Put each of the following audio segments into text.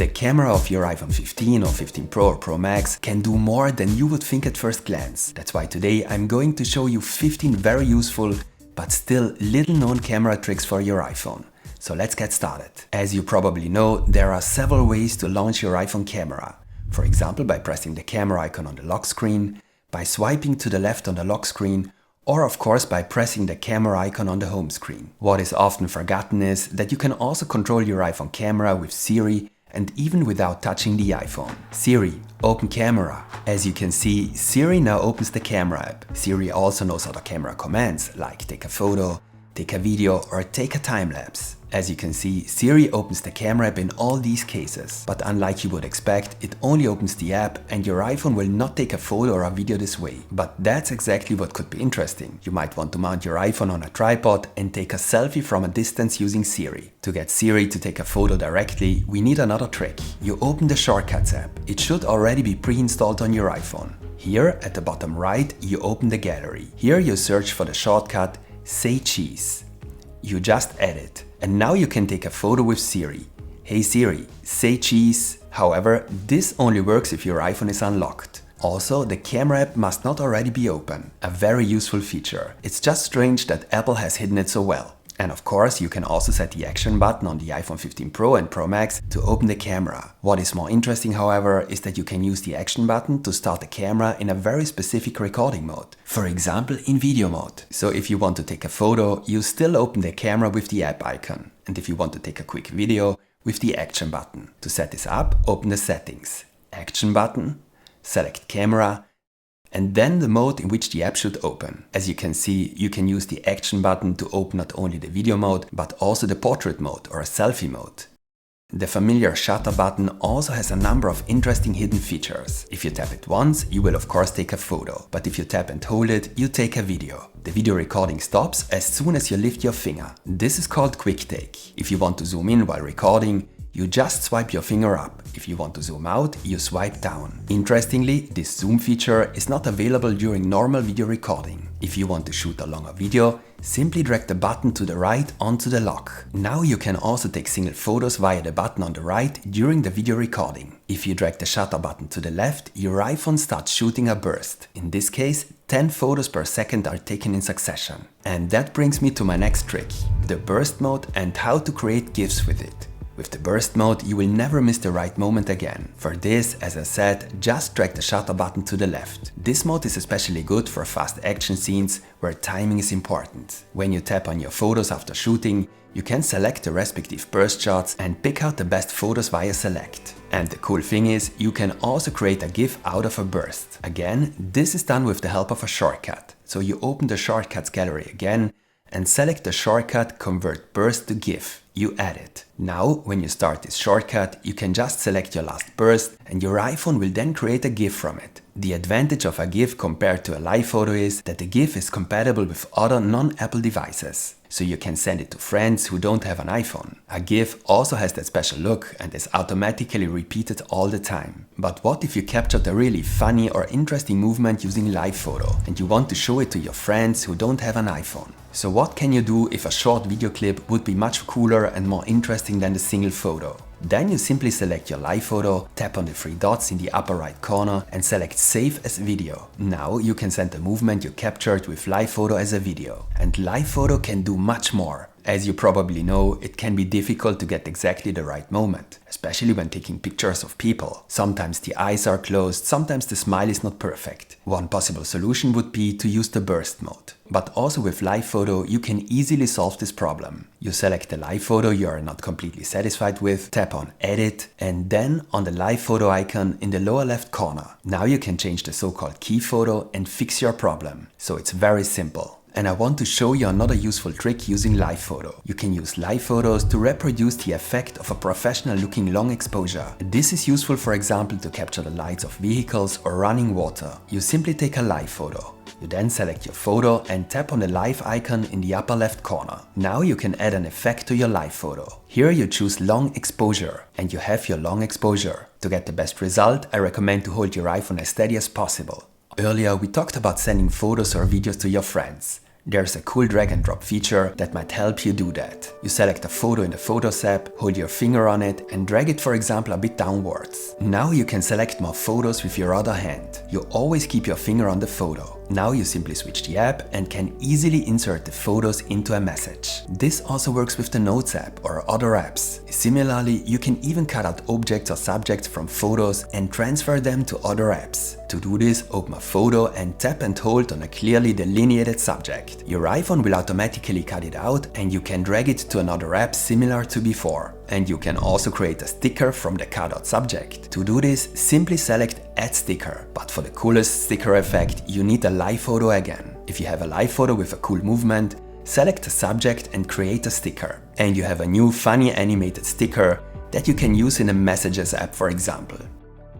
The camera of your iPhone 15 or 15 Pro or Pro Max can do more than you would think at first glance. That's why today I'm going to show you 15 very useful but still little known camera tricks for your iPhone. So let's get started. As you probably know, there are several ways to launch your iPhone camera. For example, by pressing the camera icon on the lock screen, by swiping to the left on the lock screen, or of course by pressing the camera icon on the home screen. What is often forgotten is that you can also control your iPhone camera with Siri and even without touching the iPhone. Siri, open camera. As you can see, Siri now opens the camera app. Siri also knows other camera commands like take a photo, take a video or take a time lapse. As you can see, Siri opens the camera app in all these cases. But unlike you would expect, it only opens the app and your iPhone will not take a photo or a video this way. But that's exactly what could be interesting. You might want to mount your iPhone on a tripod and take a selfie from a distance using Siri. To get Siri to take a photo directly, we need another trick. You open the Shortcuts app. It should already be pre-installed on your iPhone. Here at the bottom right, you open the gallery. Here you search for the shortcut Say Cheese. You just add it. And now you can take a photo with Siri. Hey Siri, say cheese. However, this only works if your iPhone is unlocked. Also, the camera app must not already be open. A very useful feature. It's just strange that Apple has hidden it so well. And of course, you can also set the action button on the iPhone 15 Pro and Pro Max to open the camera. What is more interesting, however, is that you can use the action button to start the camera in a very specific recording mode. For example, in video mode. So if you want to take a photo, you still open the camera with the app icon. And if you want to take a quick video, with the action button. To set this up, open the settings. Action button, select camera, and then the mode in which the app should open. As you can see, you can use the action button to open not only the video mode, but also the portrait mode or a selfie mode. The familiar shutter button also has a number of interesting hidden features. If you tap it once, you will of course take a photo, but if you tap and hold it, you take a video. The video recording stops as soon as you lift your finger. This is called Quick Take. If you want to zoom in while recording, you just swipe your finger up. If you want to zoom out, you swipe down. Interestingly, this zoom feature is not available during normal video recording. If you want to shoot a longer video, simply drag the button to the right onto the lock. Now you can also take single photos via the button on the right during the video recording. If you drag the shutter button to the left, your iPhone starts shooting a burst. In this case, 10 photos per second are taken in succession. And that brings me to my next trick, the burst mode and how to create GIFs with it. With the burst mode, you will never miss the right moment again. For this, as I said, just drag the shutter button to the left. This mode is especially good for fast action scenes where timing is important. When you tap on your photos after shooting, you can select the respective burst shots and pick out the best photos via select. And the cool thing is, you can also create a GIF out of a burst. Again, this is done with the help of a shortcut. So you open the Shortcuts gallery again and select the shortcut Convert Burst to GIF. You add it. Now, when you start this shortcut, you can just select your last burst and your iPhone will then create a GIF from it. The advantage of a GIF compared to a live photo is that the GIF is compatible with other non-Apple devices. So you can send it to friends who don't have an iPhone. A GIF also has that special look and is automatically repeated all the time. But what if you captured a really funny or interesting movement using live photo and you want to show it to your friends who don't have an iPhone? So what can you do if a short video clip would be much cooler and more interesting than the single photo? Then you simply select your live photo, tap on the three dots in the upper right corner and select Save as Video. Now you can send the movement you captured with live photo as a video. And live photo can do much more. As you probably know, it can be difficult to get exactly the right moment, especially when taking pictures of people. Sometimes the eyes are closed, sometimes the smile is not perfect. One possible solution would be to use the burst mode. But also with live photo, you can easily solve this problem. You select the live photo you are not completely satisfied with, tap on Edit, and then on the live photo icon in the lower left corner. Now you can change the so-called key photo and fix your problem. So it's very simple. And I want to show you another useful trick using live photo. You can use live photos to reproduce the effect of a professional looking long exposure. This is useful, for example, to capture the lights of vehicles or running water. You simply take a live photo. You then select your photo and tap on the live icon in the upper left corner. Now you can add an effect to your live photo. Here you choose long exposure and you have your long exposure. To get the best result, I recommend to hold your iPhone as steady as possible. Earlier we talked about sending photos or videos to your friends. There's a cool drag and drop feature that might help you do that. You select a photo in the Photos app, hold your finger on it and drag it, for example, a bit downwards. Now you can select more photos with your other hand. You always keep your finger on the photo. Now you simply switch the app and can easily insert the photos into a message. This also works with the Notes app or other apps. Similarly, you can even cut out objects or subjects from photos and transfer them to other apps. To do this, open a photo and tap and hold on a clearly delineated subject. Your iPhone will automatically cut it out and you can drag it to another app similar to before. And you can also create a sticker from the cut out subject. To do this, simply select Add Sticker. But for the coolest sticker effect, you need a live photo again. If you have a live photo with a cool movement, select a subject and create a sticker. And you have a new funny animated sticker that you can use in a Messages app, for example.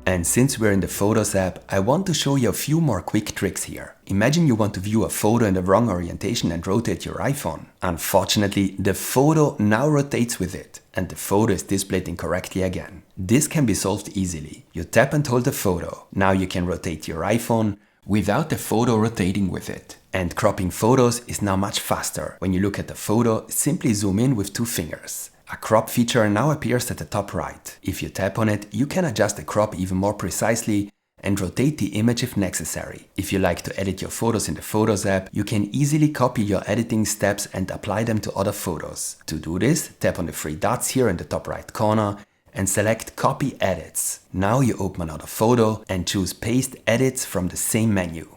And since we're in the Photos app, I want to show you a few more quick tricks here. Imagine you want to view a photo in the wrong orientation and rotate your iPhone. Unfortunately, the photo now rotates with it, and the photo is displayed incorrectly again. This can be solved easily. You tap and hold the photo. Now you can rotate your iPhone without the photo rotating with it. And cropping photos is now much faster. When you look at the photo, simply zoom in with 2 fingers. A crop feature now appears at the top right. If you tap on it, you can adjust the crop even more precisely and rotate the image if necessary. If you like to edit your photos in the Photos app, you can easily copy your editing steps and apply them to other photos. To do this, tap on the 3 dots here in the top right corner and select Copy Edits. Now you open another photo and choose Paste Edits from the same menu.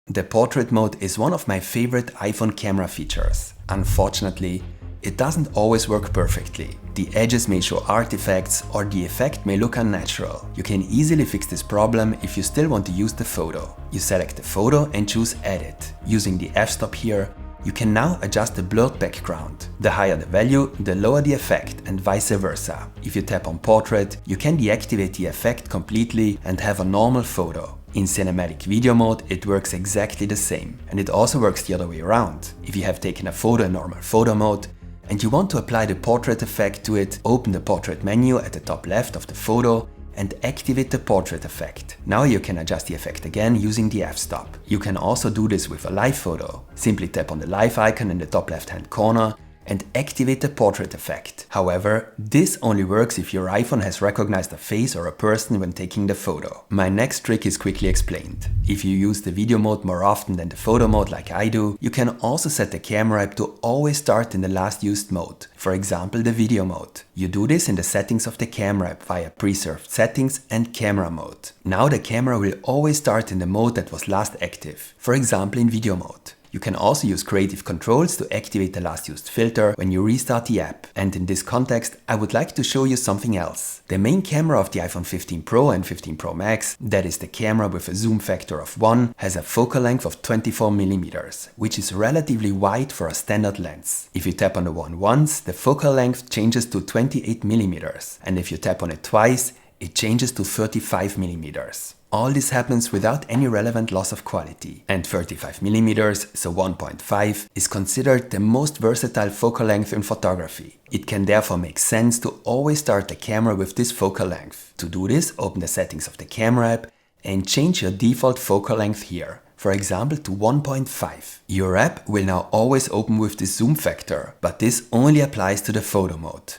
The portrait mode is one of my favorite iPhone camera features. Unfortunately, it doesn't always work perfectly. The edges may show artifacts or the effect may look unnatural. You can easily fix this problem if you still want to use the photo. You select the photo and choose Edit. Using the f-stop here, you can now adjust the blurred background. The higher the value, the lower the effect, and vice versa. If you tap on Portrait, you can deactivate the effect completely and have a normal photo. In cinematic video mode, it works exactly the same, and it also works the other way around. If you have taken a photo in normal photo mode, and you want to apply the portrait effect to it, open the portrait menu at the top left of the photo and activate the portrait effect. Now you can adjust the effect again using the f-stop. You can also do this with a live photo. Simply tap on the live icon in the top left hand corner and activate the portrait effect. However, this only works if your iPhone has recognized a face or a person when taking the photo. My next trick is quickly explained. If you use the video mode more often than the photo mode like I do, you can also set the camera app to always start in the last used mode, for example the video mode. You do this in the settings of the camera app via preserved settings and camera mode. Now the camera will always start in the mode that was last active, for example in video mode. You can also use creative controls to activate the last used filter when you restart the app. And in this context, I would like to show you something else. The main camera of the iPhone 15 Pro and 15 Pro Max, that is the camera with a zoom factor of 1, has a focal length of 24mm, which is relatively wide for a standard lens. If you tap on the one once, the focal length changes to 28mm, and if you tap on it twice, it changes to 35mm. All this happens without any relevant loss of quality. And 35mm, so 1.5, is considered the most versatile focal length in photography. It can therefore make sense to always start the camera with this focal length. To do this, open the settings of the camera app and change your default focal length here, for example to 1.5. Your app will now always open with this zoom factor, but this only applies to the photo mode.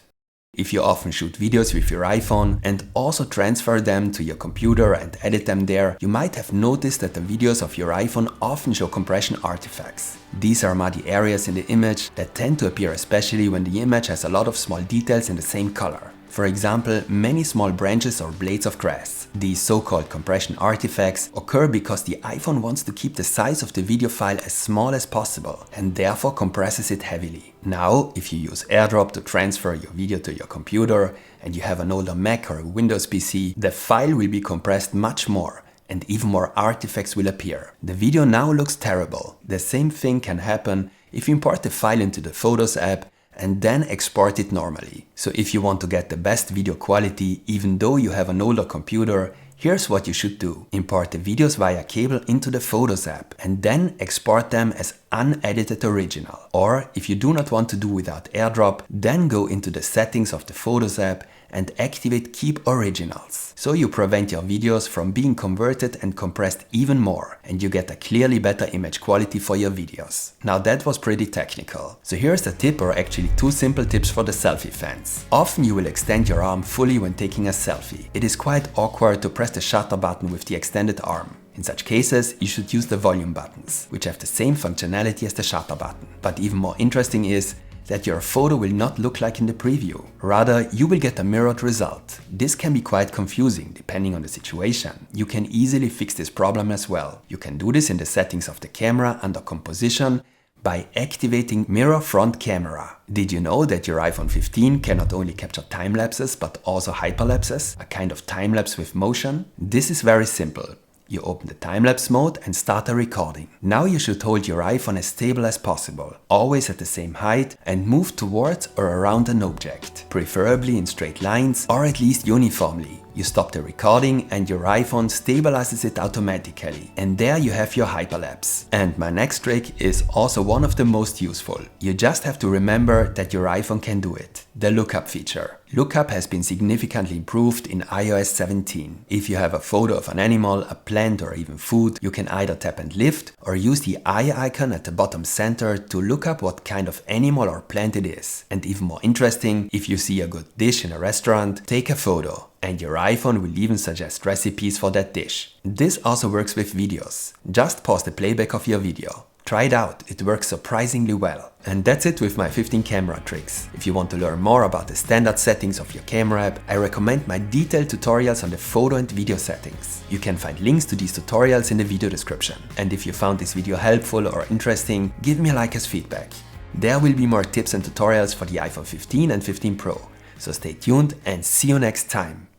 If you often shoot videos with your iPhone and also transfer them to your computer and edit them there, you might have noticed that the videos of your iPhone often show compression artifacts. These are muddy areas in the image that tend to appear especially when the image has a lot of small details in the same color. For example, many small branches or blades of grass. These so-called compression artifacts occur because the iPhone wants to keep the size of the video file as small as possible and therefore compresses it heavily. Now, if you use AirDrop to transfer your video to your computer and you have an older Mac or a Windows PC, the file will be compressed much more and even more artifacts will appear. The video now looks terrible. The same thing can happen if you import the file into the Photos app and then export it normally. So if you want to get the best video quality even though you have an older computer, here's what you should do. Import the videos via cable into the Photos app and then export them as unedited original. Or if you do not want to do without AirDrop, then go into the settings of the Photos app and activate Keep Originals. So you prevent your videos from being converted and compressed even more, and you get a clearly better image quality for your videos. Now that was pretty technical. So here's a tip, or actually two simple tips for the selfie fans. Often you will extend your arm fully when taking a selfie. It is quite awkward to press the shutter button with the extended arm. In such cases, you should use the volume buttons, which have the same functionality as the shutter button. But even more interesting is that your photo will not look like in the preview. Rather, you will get a mirrored result. This can be quite confusing depending on the situation. You can easily fix this problem as well. You can do this in the settings of the camera under Composition by activating Mirror Front Camera. Did you know that your iPhone 15 can not only capture time lapses but also hyperlapses, a kind of time lapse with motion? This is very simple. You open the time-lapse mode and start a recording. Now you should hold your iPhone as stable as possible, always at the same height, and move towards or around an object, preferably in straight lines or at least uniformly. You stop the recording and your iPhone stabilizes it automatically. And there you have your hyperlapse. And my next trick is also one of the most useful. You just have to remember that your iPhone can do it. The lookup feature. Lookup has been significantly improved in iOS 17. If you have a photo of an animal, a plant or even food, you can either tap and lift or use the eye icon at the bottom center to look up what kind of animal or plant it is. And even more interesting, if you see a good dish in a restaurant, take a photo. And your iPhone will even suggest recipes for that dish. This also works with videos. Just pause the playback of your video. Try it out, it works surprisingly well. And that's it with my 15 camera tricks. If you want to learn more about the standard settings of your camera app, I recommend my detailed tutorials on the photo and video settings. You can find links to these tutorials in the video description. And if you found this video helpful or interesting, give me a like as feedback. There will be more tips and tutorials for the iPhone 15 and 15 Pro. So stay tuned and see you next time.